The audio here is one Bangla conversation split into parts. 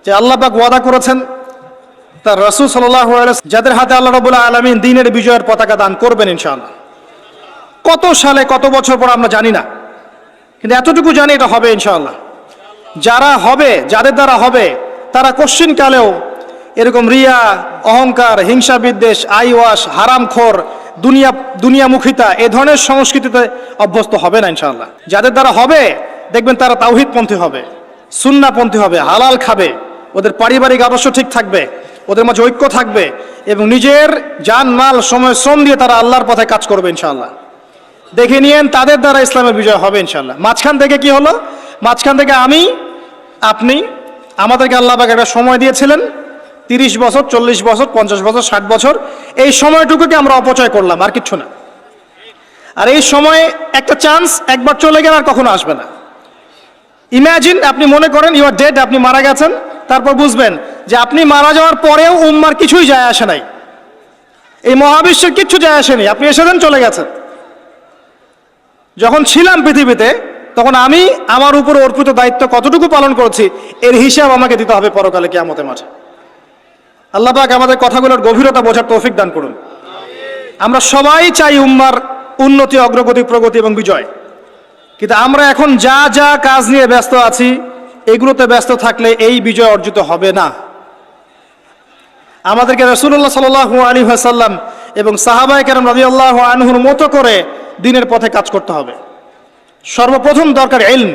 যে আল্লাহ পাক ওয়াদা করেছেন তার রাসূল সাল্লাল্লাহু আলাইহি ওয়াসাল্লাম যাদের হাতে আল্লাহ রাব্বুল আলামিন দ্বীনের বিজয়ের পতাকা দান করবেন ইনশাআল্লাহ। কত সালে কত বছর পর আমরা জানি না, কিন্তু এতটুকু জানি এটা হবে ইনশাআল্লাহ। যারা হবে, যাদের দ্বারা হবে, তারা কোশ্চিনকালেও এরকম রিয়া, অহংকার, হিংসা বিদ্বেষ, আইওয়াশ, হারামখোর, দুনিয়ামুখিতা এ ধরনের সংস্কৃতিতে অভ্যস্ত হবে না ইনশাআল্লাহ। যাদের দ্বারা হবে দেখবেন তারা তাওহীদপন্থী হবে, সুন্নাহপন্থী হবে, হালাল খাবে, ওদের পারিবারিক আদর্শ ঠিক থাকবে, ওদের মাঝে ঐক্য থাকবে এবং নিজের জান মাল সময় শ্রম দিয়ে তারা আল্লাহর পথে কাজ করবে ইনশাআল্লাহ। দেখে নিয়েন তাদের দ্বারা ইসলামের বিজয় হবে ইনশাআল্লাহ। মাঝখান থেকে কি হলো? মাঝখান থেকে আমি, আপনি, আমাদেরকে আল্লাহ পাক একটা সময় দিয়েছিলেন 30 বছর, 40 বছর, 50 বছর, 60 বছর। এই সময়টুকুকে আমরা অপচয় করলাম, আর কিচ্ছু না। আর এই সময়ে একটা চান্স একবার চলে গেলে আর কখনো আসবে না। ইমাজিন, আপনি মনে করেন ইউ আর ডেড, আপনি মারা গেছেন, তারপর বুঝবেন যে আপনি মারা যাওয়ার পরেও উম্মার কিছুই যায় আসে নাই, এই মহাবিশ্বের কিচ্ছু যায় আসেনি, আপনি এসেছেন চলে গেছেন। যখন ছিলাম পৃথিবীতে তখন আমি আমার উপর অর্পিত দায়িত্ব কতটুকু পালন করেছি এর হিসাব আমাকে দিতে হবে পরকালে কিয়ামতের মাঠে। আল্লাহ পাক আমাদের কথাগুলোর গভীরতা বোঝার তৌফিক দান করুন। আমরা সবাই চাই উম্মার উন্নতি, অগ্রগতি, প্রগতি এবং বিজয়, কিন্তু আমরা এখন যা যা কাজ নিয়ে ব্যস্ত আছি এগুলোতে ব্যস্ত থাকলে এই বিজয় অর্জিত হবে না। আমাদেরকে রাসূলুল্লাহ সাল্লাল্লাহু আলাইহি ওয়াসাল্লাম এবং সাহাবায়ে কেরাম রাদিয়াল্লাহু আনহুর মতো করে দ্বীনের পথে কাজ করতে হবে। সর্বপ্রথম দরকার ইলম,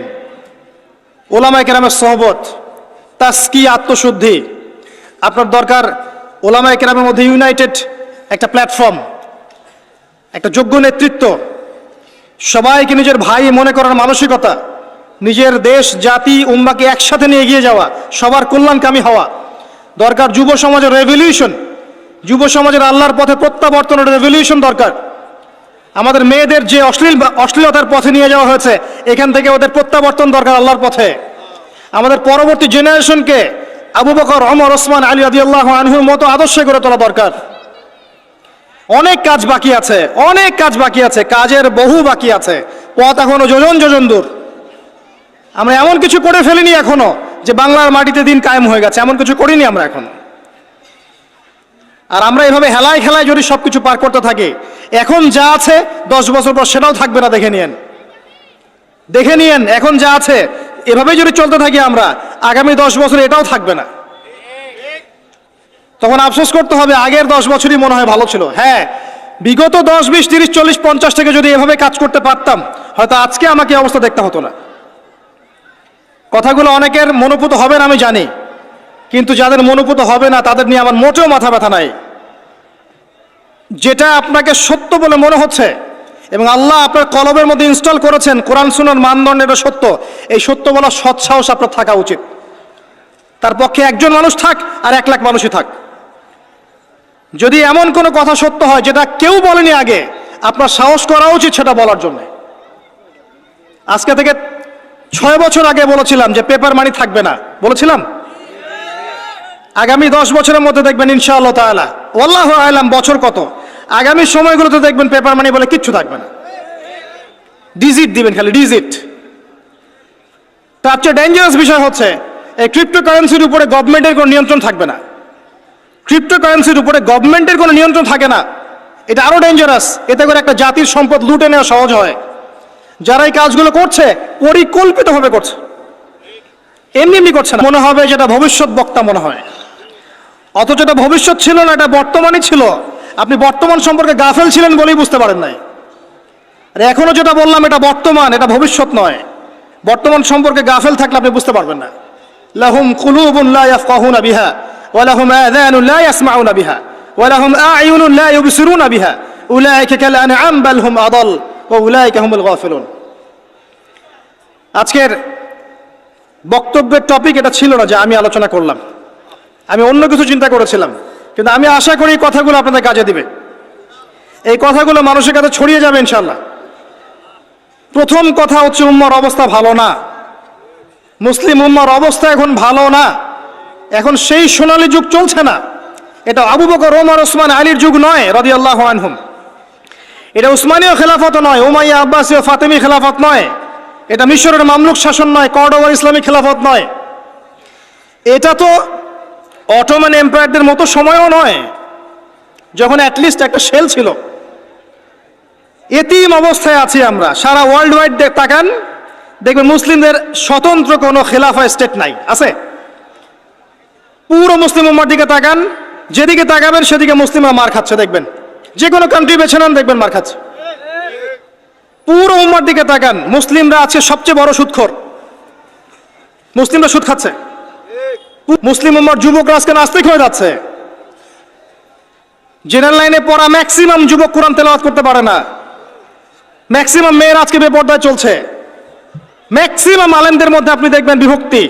ওলামায়ে কেরামের সোহবত, তাসকিয়া, আত্মশুদ্ধি। আপনার দরকার ওলামায়ে কেরামের মধ্যে ইউনাইটেড একটা প্ল্যাটফর্ম, একটা যোগ্য নেতৃত্ব, সবাইকে নিজের ভাই মনে করার মানসিকতা, নিজের দেশ, জাতি, উম্মাকে একসাথে নিয়ে এগিয়ে যাওয়া, সবার কল্যাণকামী হওয়া। দরকার যুব সমাজের রেভলিউশন, যুব সমাজের আল্লাহর পথে প্রত্যাবর্তনের রেভলিউশন দরকার। আমাদের মেয়েদের যে অশ্লীলতার পথে নিয়ে যাওয়া হয়েছে এখান থেকে ওদের প্রত্যাবর্তন দরকার আল্লাহর পথে। আমাদের পরবর্তী জেনারেশনকে আবু বকর, ওমর, ওসমান, আলী রাদিয়াল্লাহু আনহুর মতো আদর্শ করে তোলা দরকার। অনেক কাজ বাকি আছে, অনেক কাজ বাকি আছে, কাজের বহু বাকি আছে, পথ এখনো যোজন যোজন দূর। আমরা এমন কিছু করে ফেলিনি এখনো যে বাংলার মাটিতে দিন কায়েম হয়ে গেছে, এমন কিছু করিনি আমরা এখন। আর আমরা এভাবে হেলায় খেলায় যদি সবকিছু পার করতে থাকি, এখন যা আছে 10 বছর পর সেটাও থাকবে না। দেখে নিয়েন এখন যা আছে এভাবে যদি চলতে থাকি আমরা, আগামী 10 বছর এটাও থাকবে না। তখন আফসোস করতে হবে আগের 10 বছরই মনে হয় ভালো ছিল। হ্যাঁ, বিগত 10, 20, 30, 40, 50 থেকে যদি এভাবে কাজ করতে পারতাম হয়তো আজকে আমাকে অবস্থা দেখতে হতো না। কথাগুলো অনেকের মনোপুত হবে না আমি জানি, কিন্তু যাদের মনোপুত হবে না তাদের নিয়ে আমার মোটেও মাথা ব্যথা নাই। যেটা আপনাকে সত্য বলে মনে হচ্ছে এবং আল্লাহ আপনার কলবের মধ্যে ইনস্টল করেছেন কোরআন সুন্নাহর মানদণ্ডে এটা সত্য, এই সত্য বলা সৎ সাহস আপনার থাকা উচিত। তার পক্ষে একজন মানুষ থাক আর 1 লাখ মানুষই থাক, যদি এমন কোনো কথা সত্য হয় যেটা কেউ বলেনি আগে, আপনার সাহস করা উচিত সেটা বলার জন্য। আজকে থেকে 6 বছর আগে বলেছিলাম যে পেপার মানি থাকবে না, বলেছিলাম। আগামী 10 বছরের মধ্যে দেখবেন ইনশাআল্লাহ তাআলা, ওয়াল্লাহু আ'লাম বছর কত, আগামী সময়গুলোতে দেখবেন পেপার মানি বলে কিচ্ছু থাকবে না। ডিজিট দিবেন, খালি ডিজিট। তার চেয়ে ডেঞ্জারাস বিষয় হচ্ছে এই ক্রিপ্টোকারেন্সির উপরে গভর্নমেন্টের কোনো নিয়ন্ত্রণ থাকবে না। ক্রিপ্টোকারেন্সির উপরে গভর্নমেন্টের কোনো নিয়ন্ত্রণ থাকে না, এটা আরো ডেঞ্জারাস। এতে করে একটা জাতির সম্পদ লুটে নেওয়া সহজ হয়। যারা এই কাজগুলো করছে পরিকল্পিতভাবে করছে, এমনি এমনি করছে না। মনে হবে যেটা ভবিষ্যৎ বক্তা মনে হয়, অথচ এটা ভবিষ্যৎ ছিল না, এটা বর্তমানই ছিল। আপনি বর্তমান সম্পর্কে গাফেল ছিলেন বলেই বুঝতে পারেন নাই। আর এখনো যেটা বললাম এটা বর্তমান, এটা ভবিষ্যৎ নয়। বর্তমান সম্পর্কে গাফেল থাকলে আপনি বুঝতে পারবেন না। লাহুম কুলুবুন লা ইয়াফকাহুনা বিহা ওয়া লাহুম আযানুন লা ইয়াসমাউনা বিহা ওয়া লাহুম আ'য়ুনুন লা ইউবসিরুনা বিহা উলাইকা কাল আনআম বাল হুম আদাল ওয়া উলাইকা হুমুল গাফিলুন। আজকের বক্তব্যের টপিক এটা ছিল না যে আমি আলোচনা করলাম, আমি অন্য কিছু চিন্তা করেছিলাম, কিন্তু আমি আশা করি এই কথাগুলো আপনাদের কাজে দিবে, এই কথাগুলো মানুষের কাছে ছড়িয়ে যাবে ইনশাআল্লাহ। প্রথম কথা হচ্ছে উম্মার অবস্থা ভালো না, মুসলিম উম্মার অবস্থা এখন ভালো না। এখন সেই সোনালী যুগ চলছে না। এটা আবু বকর, ওমর, ওসমান, আলীর যুগ নয় রাদিয়াল্লাহু আনহুম। এটা উসমানীয় খেলাফত নয়, উমাইয়া, আব্বাসীয়, ফাতেমি খেলাফত নয়। এটা মিশরের মামলুক শাসন নয়, কর্ডোবার ইসলামী খেলাফত নয়। এটা তো অটোমান এম্পায়ারদের মতো সময়ও নয়, যখন অ্যাটলিস্ট একটা শেল ছিল। এতিম অবস্থায় আছি আমরা। সারা ওয়ার্ল্ড ওয়াইড তাকান, দেখবেন মুসলিমদের স্বতন্ত্র কোনো খেলাফা স্টেট নাই, আছে? পুরো মুসলিম উম্মার দিকে তাকান, যেদিকে তাকাবেন সেদিকে মুসলিমরা মার খাচ্ছে দেখবেন। যে কোনো কান্ট্রি বেছে নেন, দেখবেন মার খাচ্ছে। পুরো উম্মার দিকে তাকান, মুসলিমরা আছে সবচেয়ে বড় সুদখোর। মুসলিমরা সুদ খাচ্ছে। মুসলিম উম্মার যুবকরা আজকে নাস্তিক হয়ে যাচ্ছে। জেনারেল লাইনে পড়া ম্যাক্সিমাম যুবক কোরআন তেলাওয়াত করতে পারে না। ম্যাক্সিমাম মেয়ের আজকে বেপর্দায় চলছে। ম্যাক্সিমাম আলেমদের মধ্যে আপনি দেখবেন বিভক্তি।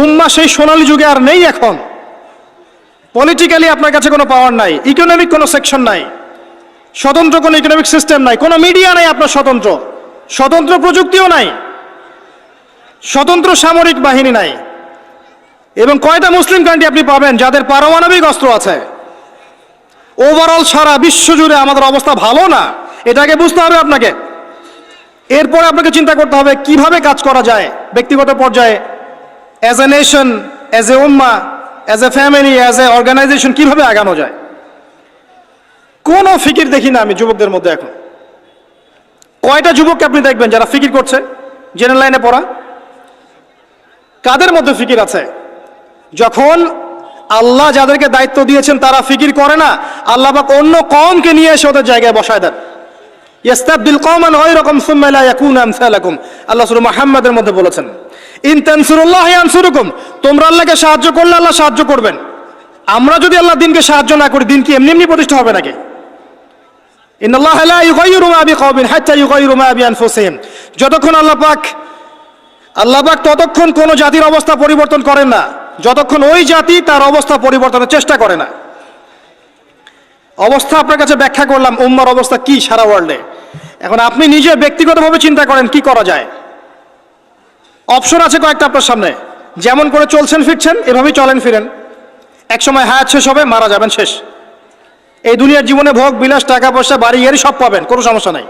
উম্মা সেই সোনালী যুগে আর নেই এখন। পলিটিক্যালি আপনার কাছে কোনো পাওয়ার নাই, ইকোনমিক কোনো সেকশন নাই, স্বতন্ত্র কোনো ইকোনমিক সিস্টেম নাই, কোনো মিডিয়া নাই আপনার স্বতন্ত্র, স্বতন্ত্র প্রযুক্তিও নাই, স্বতন্ত্র সামরিক বাহিনী নাই। এবং কয়টা মুসলিম কান্ট্রি আপনি পাবেন যাদের পারমাণবিক অস্ত্র আছে? ওভারঅল সারা বিশ্ব জুড়ে আমাদের অবস্থা ভালো না, এটাকে বুঝতে হবে আপনাকে। এরপরে আপনাকে চিন্তা করতে হবে কিভাবে কাজ করা যায় ব্যক্তিগত পর্যায়ে, as a nation, as a উম্মা, as a family, as a organization, কিভাবে আগানো যায়। কোনো ফিকির দেখি না আমি যুবকদের মধ্যে এখন। কয়টা যুবককে আপনি দেখবেন যারা ফিকির করছে? জেনারেল লাইনে পড়া কাদের মধ্যে ফিকির আছে? যখন আল্লাহ যাদেরকে দায়িত্ব দিয়েছেন তারা ফিকির করে না, আল্লাহ পাক অন্য কওমকে নিয়ে এসে ওদের জায়গায় বসায় দেন। ইস্তাবদিল কওমান গায়রাকুম সুম্মা লা ইয়াকুনু আমসালাকুম, আল্লাহ সূরা মুহাম্মাদের মধ্যে বলেছেন, ইন তানসুরুল্লাহ ইয়ানসুরুকুম, তোমরা আল্লাহকে সাহায্য করলে আল্লাহ সাহায্য করবেন। আমরা যদি আল্লাহ দিনকে সাহায্য না করি, দিন কি এমনি এমনি প্রতিষ্ঠা হবে নাকি? ইন্নাল্লাহা লা ইউগাইয়িরু মা বিকওমিন হাত্তা ইউগাইয়িরু মা বিআনফুসিহিম, যতক্ষণ আল্লাহ পাক ততক্ষণ কোন জাতির অবস্থা পরিবর্তন করেন না যতক্ষণ ওই জাতি তার অবস্থা পরিবর্তনের চেষ্টা করে না। অবস্থা আপনার কাছে ব্যাখ্যা করলাম, উম্মার অবস্থা কি সারা ওয়ার্ল্ডে। এখন আপনি নিজে ব্যক্তিগতভাবে চিন্তা করেন কি করা যায়। অপশন আছে কয়েকটা আপনার সামনে। যেমন করে চলছেন ফিরছেন এভাবেই চলেন ফিরেন। একসময় হায়াত শেষ হবে, মারা যাবেন, শেষ। এই দুনিয়ার জীবনে ভোগ বিলাস, টাকা পয়সা, বাড়ি গাড়ি সব পাবেন, কোনো সমস্যা নাই।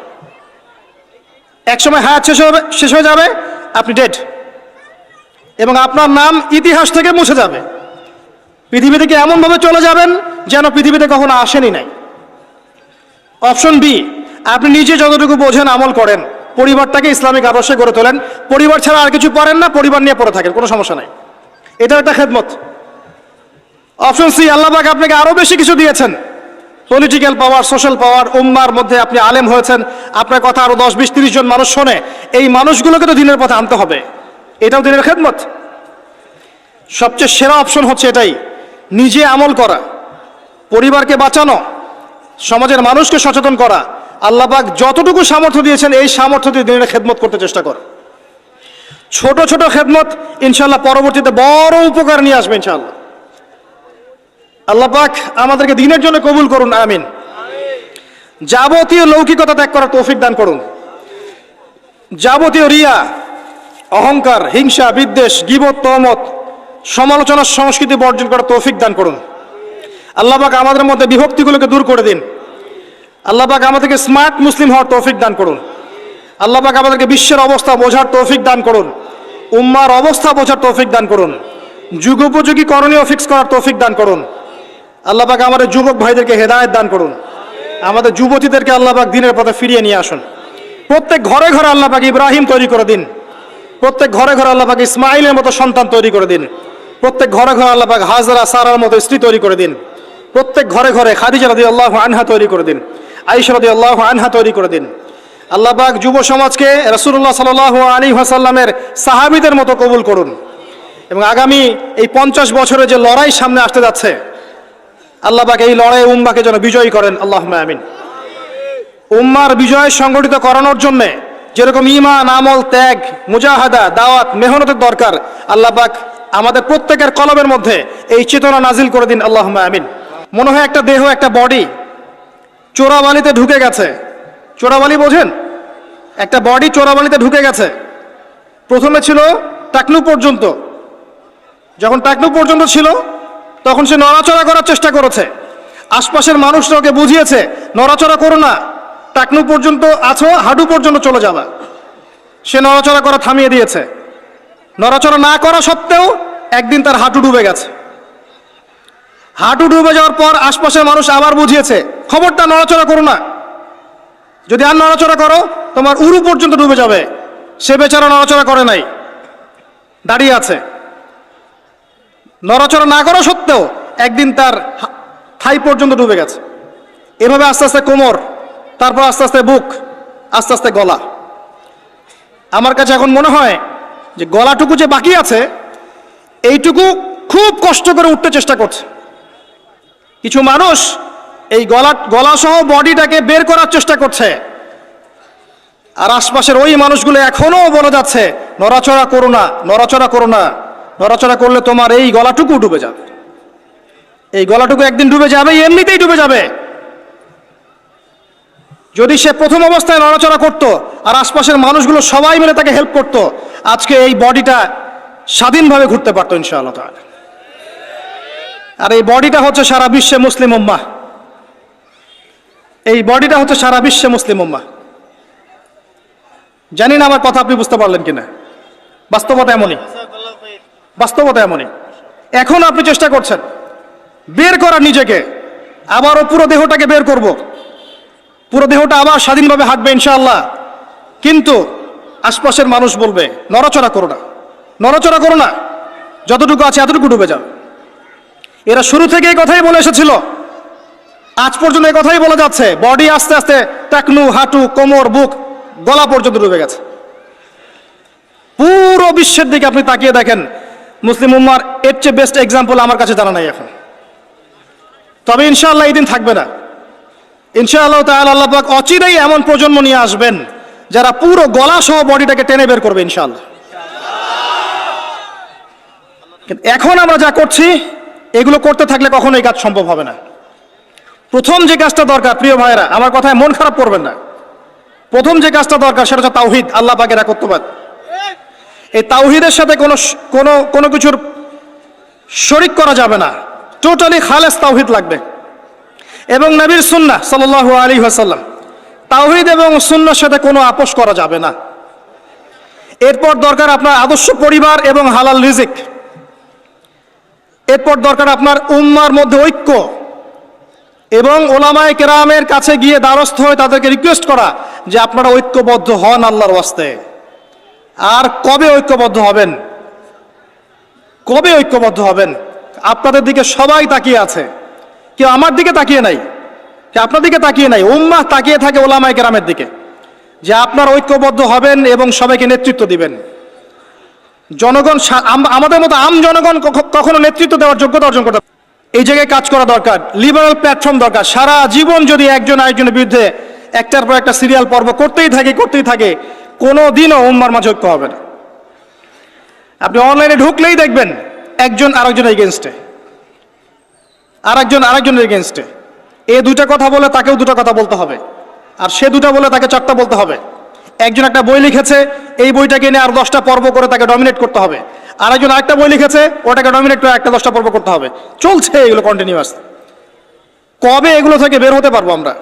একসময় হায়াত শেষ হয়ে যাবে, আপনি ডেড, এবং আপনার নাম ইতিহাস থেকে মুছে যাবে। পৃথিবী থেকে এমনভাবে চলে যাবেন যেন পৃথিবীতে কখনো আসেনি নাই। অপশন বি, আপনি নিজে যতটুকু বোঝেন আমল করেন, পরিবারটাকে ইসলামিক আদর্শে গড়ে তোলেন, পরিবার ছাড়া আর কিছু পারেন না, পরিবার নিয়ে পড়ে থাকেন, কোনো সমস্যা নাই, এটা একটা খেদমত। অপশন সি, আল্লাহ পাক আপনাকে আরো বেশি কিছু দিয়েছেন, পলিটিক্যাল পাওয়ার, সোশ্যাল পাওয়ার, উম্মার মধ্যে আপনি আলেম হয়েছেন, আপনার কথা আরো 10, 20, 30 জন মানুষ শোনে, এই মানুষগুলোকে তো দিনের পথে আনতে হবে, এটাও দিনের খেদমত। সবচেয়ে সেরা অপশন হচ্ছে এটাই, নিজে আমল করা, পরিবারকে বাঁচানো, সমাজের মানুষকে সচেতন করা। আল্লাহ পাক যতটুকু সামর্থ্য দিয়েছেন এই সামর্থ্য দিয়ে দিনের খেদমত করতে চেষ্টা কর। ছোট ছোট খেদমত ইনশাআল্লাহ পরবর্তীতে বড় উপকার নিয়ে আসবে ইনশাআল্লাহ। আল্লাহ পাক আমাদেরকে দিনের জন্য কবুল করুন, আমিন। যাবতীয় লৌকিকতা ত্যাগ করার তৌফিক দান করুন। যাবতীয় রিয়া, অহংকার, হিংসা, বিদ্বেষ, গীবত, তহমত, সমালোচনার সংস্কৃতি বর্জন করার তৌফিক দান করুন। আল্লাহ পাক আমাদের মধ্যে বিভক্তিগুলোকে দূর করে দিন। আল্লাহ পাক আমাদেরকে স্মার্ট মুসলিম হওয়ার তৌফিক দান করুন। আল্লাহ পাক আমাদেরকে বিশ্বের অবস্থা বোঝার তৌফিক দান করুন, উম্মার অবস্থা বোঝার তৌফিক দান করুন, যুগোপযোগী করণীয় ফিক্স করার তৌফিক দান করুন। আল্লাহ পাক আমাদের যুবক ভাইদেরকে হেদায়েত দান করুন, আমাদের যুবতীদেরকে আল্লাহ পাক দিনের পথে ফিরিয়ে নিয়ে আসুন। প্রত্যেক ঘরে ঘরে আল্লাহ পাক ইব্রাহিম তৈরি করে দিন, প্রত্যেক ঘরে ঘরে আল্লাহ পাক ইসমাইলের মতো সন্তান তৈরি করে দিন, প্রত্যেক ঘরে ঘরে আল্লাহ পাক হাজরা, সারার মতো স্ত্রী তৈরি করে দিন, প্রত্যেক ঘরে ঘরে খাদিজা রাদিয়াল্লাহু আনহা তৈরি করে দিন, আয়েশা রাদিয়াল্লাহু আনহা তৈরি করে দিন। আল্লাহ পাক যুব সমাজকে রাসূলুল্লাহ সাল্লাল্লাহু আলাইহি ওয়াসাল্লামের সাহাবীদের মতো কবুল করুন, এবং আগামী এই 50 বছরে যে লড়াই সামনে আসতে যাচ্ছে, আল্লাহ পাক এই লড়াই উম্মাকে যেন বিজয়ী করেন, আল্লাহুম্মা আমিন। উম্মার বিজয় সংগঠিত করানোর জন্য যেরকম ঈমান, আমল, ত্যাগ, মুজাহাদা, দাওয়াত, মেহনতের দরকার, আল্লাহ পাক আমাদের প্রত্যেকের কলবের মধ্যে এই চেতনা নাজিল করে দিন, আল্লাহুম্মা আমিন। মনে হয় একটা দেহ, একটা বডি চোরাবালিতে ঢুকে গেছে। চোরাবালি বোঝেন? একটা বডি চোরাবালিতে ঢুকে গেছে। প্রথমে ছিল টাকনু পর্যন্ত, যখন টাকনু পর্যন্ত ছিল তখন সে নড়াচড়া করার চেষ্টা করেছে, আশপাশের মানুষরা ওকে বুঝিয়েছে নড়াচড়া করো না, টাকনু পর্যন্ত আছো, হাঁটু পর্যন্ত চলে যাবা। সে নড়াচড়া করা থামিয়ে দিয়েছে। নড়াচড়া না করা সত্ত্বেও একদিন তার হাঁটু ডুবে গেছে। হাঁটু ডুবে যাওয়ার পর আশপাশের মানুষ আবার বুঝিয়েছে, খবরটা নড়াচড়া করো না, যদি আর নড়াচড়া করো তোমার উরু পর্যন্ত ডুবে যাবে। সে বেচারা নড়াচড়া করে নাই, দাঁড়িয়ে আছে। নড়াচড়া না করা সত্ত্বেও একদিন তার থাই পর্যন্ত ডুবে গেছে। এভাবে আস্তে আস্তে কোমর, তারপর আস্তে আস্তে বুক, আস্তে আস্তে গলা। আমার কাছে এখন মনে হয় যে গলাটুকু যে বাকি আছে, এইটুকু খুব কষ্ট করে উঠতে চেষ্টা করছে। কিছু মানুষ এই গলা সহ বডিটাকে বের করার চেষ্টা করছে, আর আশপাশের ওই মানুষগুলো এখনো বলে যাচ্ছে নড়াচড়া করো না, নড়াচড়া করো না, নড়াচড়া করলে তোমার এই গলাটুকু ডুবে যাবে। এই গলাটুকু একদিন ডুবে যাবে, এমনিতেই ডুবে যাবে। যদি সে প্রথম অবস্থায় নড়াচড়া করতো আর আশপাশের মানুষগুলো সবাই মিলে তাকে হেল্প করতো, আজকে এই বডিটা স্বাধীনভাবে ঘুরতে পারতো ইনশাআল্লাহ তাআলা। আর এই বডিটা হচ্ছে সারা বিশ্বে মুসলিম উম্মাহ। এই বডিটা হচ্ছে সারা বিশ্বে মুসলিম উম্মাহ। জানি না আমার কথা আপনি বুঝতে পারলেন কিনা। বাস্তবতা এমনই, বাস্তবতা এমনই। এখন আপনি চেষ্টা করছেন বের করার নিজেকে, আবারও পুরো দেহটাকে বের করব, পুরো দেহটা আবার স্বাধীনভাবে হাঁটবে ইনশাআল্লাহ। কিন্তু আশপাশের মানুষ বলবে নড়াচড়া করো না, নড়াচড়া করো না, যতটুকু আছে এতটুকু ডুবে যাও। এরা শুরু থেকে এই কথাই বলে এসেছিল, আজ পর্যন্ত এই কথাই বলে যাচ্ছে। বডি আস্তে আস্তে টাকনু, হাঁটু, কোমর, বুক, গলা পর্যন্ত ডুবে গেছে। পুরো বিশ্বের দিকে আপনি তাকিয়ে দেখেন, মুসলিম উম্মার এর চেয়ে বেস্ট এক্সাম্পল আমার কাছে জানা নাই এখন। তবে ইনশাআল্লাহ এই দিন থাকবে না। ইনশাআল্লাহ তাআলা আল্লাহ পাক অচিরেই এমন প্রজন্ম নিয়ে আসবেন যারা পুরো গলা সহ বডিটাকে টেনে বের করবে ইনশাআল্লাহ। এখন আমরা যা করছি এগুলো করতে থাকলে কখনো এই কাজ সম্ভব হবে না। প্রথম যে কাজটা দরকার, প্রিয় ভাইয়েরা, আমার কথায় মন খারাপ করবেন না, প্রথম যে কাজটা দরকার সেটা হচ্ছে তাওহীদ, আল্লাহ পাকের একত্ববাদ। এই তাওহীদের সাথে কোনো কিছুর শরিক করা যাবে না, টোটালি খালেস তাওহীদ লাগবে। এবং নবীর সুন্নাহ সাল্লাল্লাহু আলাইহি ওয়াসাল্লাম, তাওহীদ এবং সুন্নাহর সাথে কোনো আপোষ করা যাবে না। এরপর দরকার আপনার আদর্শ পরিবার এবং হালাল রিজিক। এরপর দরকার আপনার উম্মার মধ্যে ঐক্য এবং ওলামায়ে কেরামের কাছে গিয়ে দ্বারস্থ হয়ে তাদেরকে রিকোয়েস্ট করা যে আপনারা ঐক্যবদ্ধ হন আল্লাহর ওয়াস্তে। আর কবে ঐক্যবদ্ধ হবেন, কবে ঐক্যবদ্ধ হবেন? আপনাদের দিকে সবাই তাকিয়ে আছে, কেউ আমার দিকে তাকিয়ে নাই, কেউ আপনার দিকে তাকিয়ে নাই। উম্মাহ তাকিয়ে থাকে ওলামায়ে কেরামের দিকে যে আপনারা ঐক্যবদ্ধ হবেন এবং সবাইকে নেতৃত্ব দিবেন। জনগণ, আমাদের মতো আম জনগণ কখনো নেতৃত্ব দেওয়ার যোগ্যতা অর্জন করতে, এই জায়গায় কাজ করা দরকার। লিবারাল প্ল্যাটফর্ম দরকার। সারা জীবন যদি একজন আরেকজনের বিরুদ্ধে একটার পর একটা সিরিয়াল পর্ব করতেই থাকে, কোনো দিনও উম্মার মাঝে ঐক্য হবে না। আপনি অনলাইনে ঢুকলেই দেখবেন একজন আরেকজনের এগেনস্টে, আরেকজনের এগেনস্টে। এ দুটা কথা বলে তাকেও দুটা কথা বলতে হবে, আর সে দুটা বলে তাকে চারটা বলতে হবে। একজন একটা বই লিখেছে, এই বইটাকে নিয়ে আর 10টা পর্ব করে তাকে ডমিনেট করতে হবে। আরেকজন আরেকটা বই লিখেছে, ওটাকে ডমিনেট করে একটা 10টা পর্ব করতে হবে। চলছে এগুলো কন্টিনিউয়াস। কবে এগুলো থেকে বের হতে পারবো আমরা?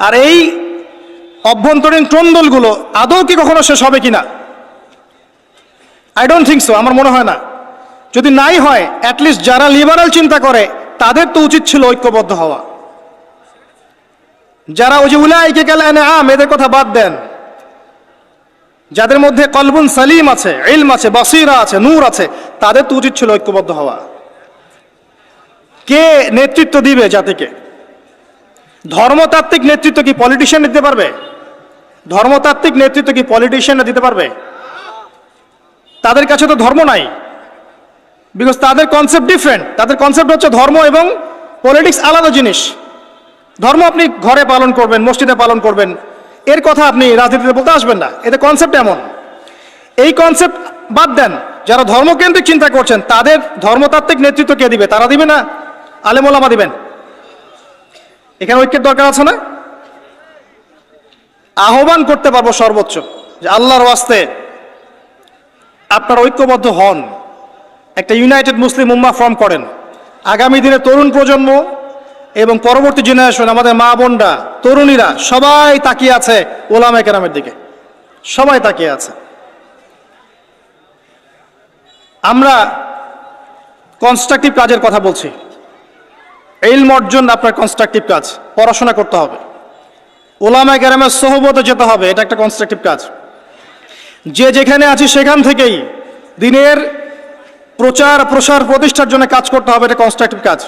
আর এই অভ্যন্তরীণ ট্রন্দলগুলো আদৌ কি কখনো শেষ হবে কিনা? আই ডোন্ট থিঙ্ক সো, আমার মনে হয় না। যদি নাই হয়, অ্যাটলিস্ট যারা লিবারাল চিন্তা করে তাদের তো উচিত ছিল ঐক্যবদ্ধ হওয়া। যারা ওই যে উলাইকা কাল আনআম, এদের কথা বাদ দেন, যাদের মধ্যে কলবুন সালিম আছে, ইলম আছে, বাসিরা আছে, নূর আছে, তাদের তো উচিত ছিল ঐক্যবদ্ধ হওয়া। কে নেতৃত্ব দিবে জাতিকে? ধর্মতাত্ত্বিক নেতৃত্ব কি পলিটিশিয়ান দিতে পারবে? ধর্মতাত্ত্বিক নেতৃত্ব কি পলিটিশিয়ানরা দিতে পারবে? তাদের কাছে তো ধর্ম নাই, বিকজ তাদের কনসেপ্ট ডিফারেন্ট। তাদের কনসেপ্ট হচ্ছে ধর্ম এবং পলিটিক্স আলাদা জিনিস। ধর্ম আপনি ঘরে পালন করবেন, মসজিদে পালন করবেন, এর কথা আপনি রাজনীতিতে বলতে আসবেন না। এতে কনসেপ্ট এমন। এই কনসেপ্ট বাদ দেন, যারা ধর্মকেন্দ্রিক চিন্তা করছেন তাদের ধর্মতাত্ত্বিক নেতৃত্ব কে দিবে? তারা দিবে না, আলেম ওলামা দিবেন। এখানে ঐক্যের দরকার আছে না? আহ্বান করতে পারবো সর্বোচ্চ যে আল্লাহর ওয়াস্তে আপনারা ঐক্যবদ্ধ হন, একটা ইউনাইটেড মুসলিম উম্মাহ ফর্ম করেন। আগামী দিনে তরুণ প্রজন্ম এবং পরবর্তী জেনারেশন, আমাদের মা বোনরা, তরুণীরা সবাই তাকিয়ে আছে ওলামায়ে কেরামের দিকে, সবাই তাকিয়ে আছে। আমরা কনস্ট্রাকটিভ কাজের কথা বলছি। ইলম অর্জন আপনার কনস্ট্রাকটিভ কাজ, পড়াশোনা করতে হবে, ওলামায়ে কেরামের সোহবতে যেতে হবে, এটা একটা কনস্ট্রাকটিভ কাজ। যে যেখানে আছি সেখান থেকেই দিনের প্রচার প্রসার প্রতিষ্ঠার জন্য কাজ করতে হবে, এটা কনস্ট্রাকটিভ কাজ।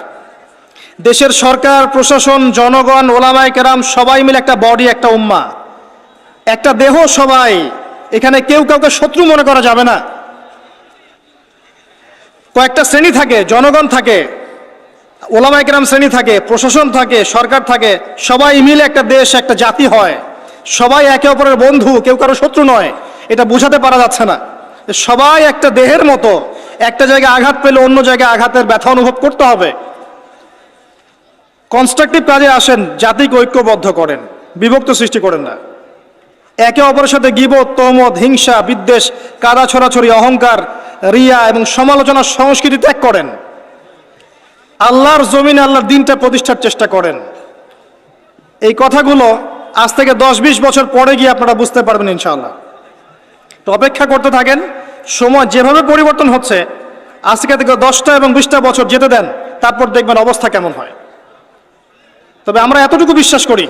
দেশের সরকার, প্রশাসন, জনগণ, ওলামায়ে কেরাম সবাই মিলে একটা বডি, একটা উম্মাহ, একটা দেহ সবাই। এখানে কেউ কাউকে শত্রু মনে করা যাবে না। কয়েকটা শ্রেণী থাকে, জনগণ থাকে, ওলামায়ে কেরাম শ্রেণী থাকে, প্রশাসন থাকে, সরকার থাকে, সবাই মিলে একটা দেশ, একটা জাতি হয়। সবাই একে অপরের বন্ধু, কেউ কারো শত্রু নয়। এটা বোঝাতে পারা যাচ্ছে না। সবাই একটা দেহের মতো, একটা জায়গায় আঘাত পেলে অন্য জায়গায় আঘাতের ব্যথা অনুভব করতে হবে। কনস্ট্রাকটিভ কাজে আসেন, জাতিকে ঐক্যবদ্ধ করেন, বিভক্ত সৃষ্টি করেন না। একে অপরের সাথে গীবত, তহমত, হিংসা, বিদ্বেষ, কাদা ছড়াছড়ি, অহংকার, রিয়া এবং সমালোচনার সংস্কৃতি ত্যাগ করেন। আল্লাহর জমিনে আল্লাহর দিনটা প্রতিষ্ঠার চেষ্টা করেন। এই কথাগুলো আজ থেকে 10-20 বছর পরে গিয়ে আপনারা বুঝতে পারবেন ইনশাআল্লাহ। তো অপেক্ষা করতে থাকেন। সময় যেভাবে পরিবর্তন হচ্ছে, আজ থেকে 10টা এবং 20টা বছর যেতে দেন, তারপর দেখবেন অবস্থা কেমন হয়। তবে আমরা এতটুকু বিশ্বাস করি,